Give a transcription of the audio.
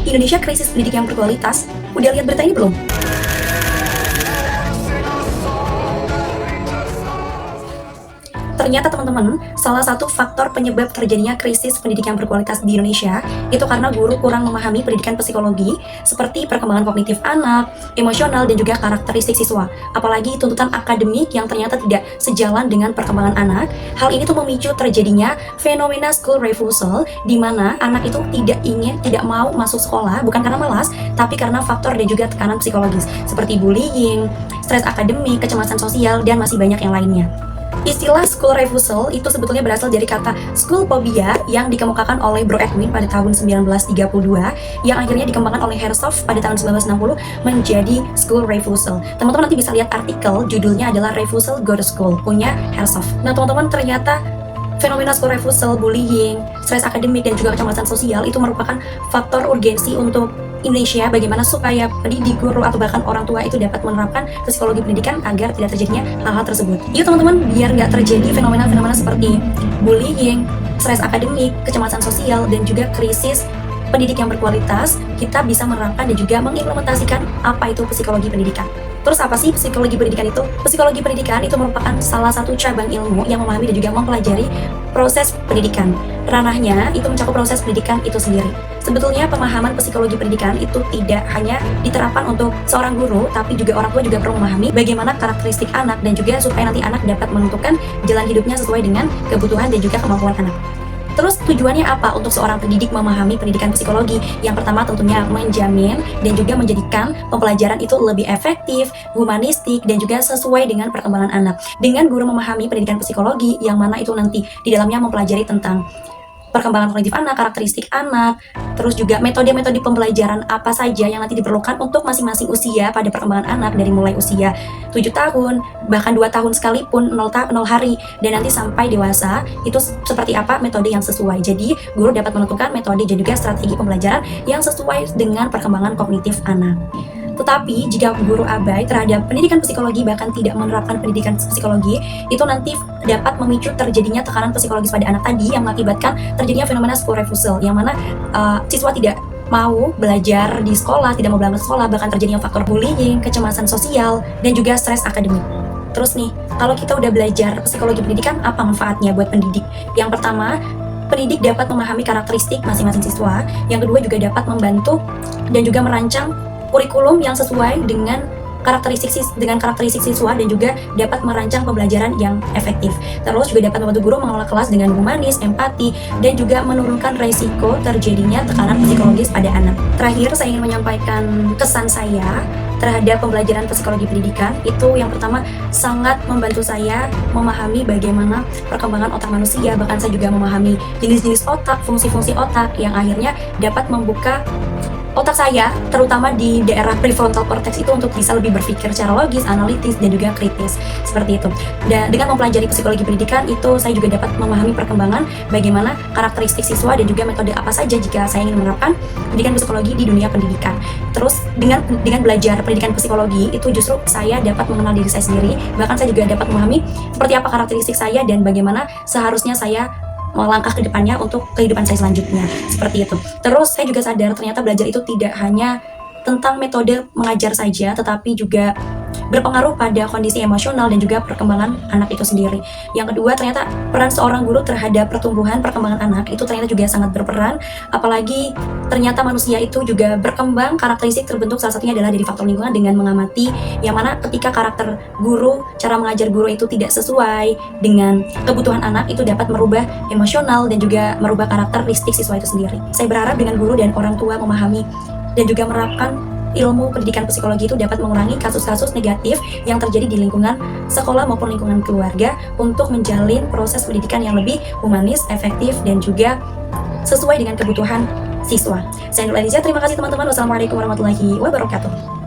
Indonesia krisis pendidik yang berkualitas. Udah lihat berita ini belum? Ternyata teman-teman, salah satu faktor penyebab terjadinya krisis pendidikan berkualitas di Indonesia itu karena guru kurang memahami pendidikan psikologi seperti perkembangan kognitif anak, emosional, dan juga karakteristik siswa. Apalagi tuntutan akademik yang ternyata tidak sejalan dengan perkembangan anak. Hal ini tuh memicu terjadinya fenomena school refusal, di mana anak itu tidak mau masuk sekolah bukan karena malas, tapi karena faktor dan juga tekanan psikologis seperti bullying, stres akademik, kecemasan sosial, dan masih banyak yang lainnya. Istilah school refusal itu sebetulnya berasal dari kata school phobia yang dikemukakan oleh Bro Edwin pada tahun 1932 yang akhirnya dikembangkan oleh Hersoff pada tahun 1960 menjadi school refusal. Teman-teman nanti bisa lihat artikel judulnya adalah Refusal Go to School punya Hersoff. Nah teman-teman, ternyata fenomena school refusal, bullying, stres akademik, dan juga kecemasan sosial itu merupakan faktor urgensi untuk Indonesia bagaimana supaya pendidik, guru, atau bahkan orang tua itu dapat menerapkan psikologi pendidikan agar tidak terjadinya hal-hal tersebut. Yuk teman-teman, biar nggak terjadi fenomena-fenomena seperti bullying, stres akademik, kecemasan sosial, dan juga krisis pendidik yang berkualitas, kita bisa menerapkan dan juga mengimplementasikan apa itu psikologi pendidikan. Terus apa sih psikologi pendidikan itu? Psikologi pendidikan itu merupakan salah satu cabang ilmu yang memahami dan juga mempelajari proses pendidikan. Ranahnya itu mencakup proses pendidikan itu sendiri. Sebetulnya pemahaman psikologi pendidikan itu tidak hanya diterapkan untuk seorang guru, tapi juga orang tua juga perlu memahami bagaimana karakteristik anak dan juga supaya nanti anak dapat menentukan jalan hidupnya sesuai dengan kebutuhan dan juga kemampuan anak. Terus tujuannya apa untuk seorang pendidik memahami pendidikan psikologi? Yang pertama tentunya menjamin dan juga menjadikan pembelajaran itu lebih efektif, humanistik, dan juga sesuai dengan perkembangan anak. Dengan guru memahami pendidikan psikologi, yang mana itu nanti di dalamnya mempelajari tentang perkembangan kognitif anak, karakteristik anak, terus juga metode-metode pembelajaran apa saja yang nanti diperlukan untuk masing-masing usia pada perkembangan anak dari mulai usia 7 tahun, bahkan 2 tahun sekalipun, 0 hari, dan nanti sampai dewasa, itu seperti apa metode yang sesuai. Jadi, guru dapat menentukan metode dan juga strategi pembelajaran yang sesuai dengan perkembangan kognitif anak. Tetapi jika guru abai terhadap pendidikan psikologi bahkan tidak menerapkan pendidikan psikologi, itu nanti dapat memicu terjadinya tekanan psikologis pada anak tadi yang mengakibatkan terjadinya fenomena school refusal, yang mana siswa tidak mau belajar di sekolah, tidak mau berangkat sekolah, bahkan terjadinya faktor bullying, kecemasan sosial, dan juga stres akademik. Terus nih, kalau kita udah belajar psikologi pendidikan, apa manfaatnya buat pendidik? Yang pertama, pendidik dapat memahami karakteristik masing-masing siswa. Yang kedua juga dapat membantu dan juga merancang kurikulum yang sesuai dengan karakteristik siswa dan juga dapat merancang pembelajaran yang efektif. Terus juga dapat membantu guru mengelola kelas dengan humanis, empati, dan juga menurunkan resiko terjadinya tekanan psikologis pada anak. Terakhir, saya ingin menyampaikan kesan saya terhadap pembelajaran psikologi pendidikan. Itu yang pertama, sangat membantu saya memahami bagaimana perkembangan otak manusia, bahkan saya juga memahami jenis-jenis otak, fungsi-fungsi otak yang akhirnya dapat membuka otak saya, terutama di daerah prefrontal cortex itu untuk bisa lebih berpikir secara logis, analitis, dan juga kritis. Seperti itu. Dan dengan mempelajari psikologi pendidikan itu saya juga dapat memahami perkembangan bagaimana karakteristik siswa dan juga metode apa saja jika saya ingin menerapkan pendidikan psikologi di dunia pendidikan. Terus dengan belajar pendidikan psikologi itu justru saya dapat mengenal diri saya sendiri, bahkan saya juga dapat memahami seperti apa karakteristik saya dan bagaimana seharusnya saya melangkah ke depannya untuk kehidupan saya selanjutnya, seperti itu. Terus saya juga sadar ternyata belajar itu tidak hanya tentang metode mengajar saja, tetapi juga berpengaruh pada kondisi emosional dan juga perkembangan anak itu sendiri. Yang kedua, ternyata peran seorang guru terhadap perkembangan anak itu ternyata juga sangat berperan, apalagi ternyata manusia itu juga berkembang, karakteristik terbentuk salah satunya adalah dari faktor lingkungan dengan mengamati, yang mana ketika karakter guru, cara mengajar guru itu tidak sesuai dengan kebutuhan anak, itu dapat merubah emosional dan juga merubah karakteristik siswa itu sendiri. Saya berharap dengan guru dan orang tua memahami dan juga menerapkan ilmu pendidikan psikologi itu dapat mengurangi kasus-kasus negatif yang terjadi di lingkungan sekolah maupun lingkungan keluarga untuk menjalin proses pendidikan yang lebih humanis, efektif, dan juga sesuai dengan kebutuhan siswa. Saya Nur Elizia, terima kasih teman-teman. Wassalamualaikum warahmatullahi wabarakatuh.